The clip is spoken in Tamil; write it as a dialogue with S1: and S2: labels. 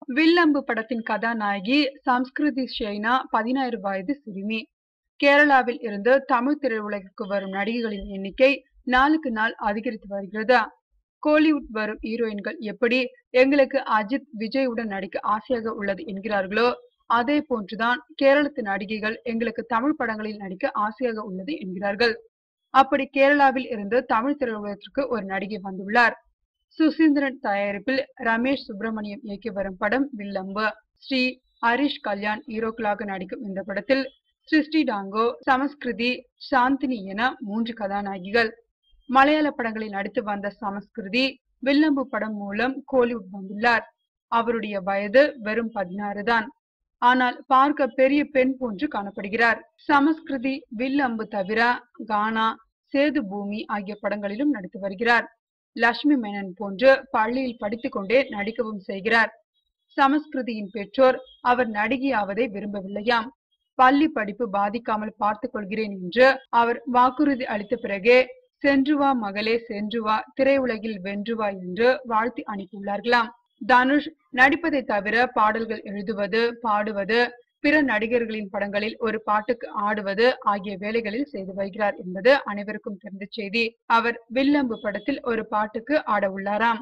S1: வில்லம்பு படத்தின் கதாநாயகி சம்ஸ்கிருதி ஷெய்னா 16 வயது சிறுமி. கேரளாவில் இருந்து தமிழ் திரையுலகிற்கு வரும் நடிகைகளின் எண்ணிக்கை நாளுக்கு நாள் அதிகரித்து வருகிறது. கோலிவுட் வரும் ஹீரோயின்கள் எப்படி எங்களுக்கு அஜித், விஜயுடன் நடிக்க ஆசையாக உள்ளது என்கிறார்களோ, அதே போன்றுதான் கேரளத்து நடிகைகள் எங்களுக்கு தமிழ் படங்களில் நடிக்க ஆசையாக உள்ளது என்கிறார்கள். அப்படி கேரளாவில் இருந்து தமிழ் திரையுலகத்திற்கு ஒரு நடிகை வந்துள்ளார். சுசீந்திரன் தயாரிப்பில் ரமேஷ் சுப்பிரமணியம் இயக்கி வரும் படம் வில்லம்பு. ஸ்ரீ ஹரிஷ் கல்யாண் ஹீரோக்களாக நடிக்கும் இந்த படத்தில் சிருஷ்டி டாங்கோ, சமஸ்கிருதி, சாந்தினி என 3 கதாநாயகிகள். மலையாள படங்களில் நடித்து வந்த சமஸ்கிருதி வில்லம்பு படம் மூலம் கோலிவுட் வந்துள்ளார். அவருடைய வயது வெறும் 16 தான். ஆனால் பார்க்க பெரிய பெண் போன்று காணப்படுகிறார். சமஸ்கிருதி வில்லம்பு தவிர கானா, சேது பூமி ஆகிய படங்களிலும் நடித்து வருகிறார். லட்சுமி மேனன் போன்று பள்ளியில் படித்துக் கொண்டே நடிக்கவும் செய்கிறார். சமஸ்கிருதியின் பெற்றோர் அவர் நடிகையாவதை விரும்பவில்லையாம். பள்ளி படிப்பு பாதிக்காமல் பார்த்துக் கொள்கிறேன் என்று அவர் வாக்குறுதி அளித்த பிறகே சென்று வா மகளே சென்று வா, திரையுலகில் வென்று வா என்று வாழ்த்தி அனுப்பியுள்ளார்களாம். தனுஷ் நடிப்பதை தவிர பாடல்கள் எழுதுவது, பாடுவது, பிற நடிகர்களின் படங்களில் ஒரு பாட்டுக்கு ஆடுவது ஆகிய வேலைகளில் செய்து வருகிறார் என்பது அனைவருக்கும் தெரிந்த செய்தி. அவர் வில்லம்பு படத்தில் ஒரு பாட்டுக்கு ஆட உள்ளாராம்.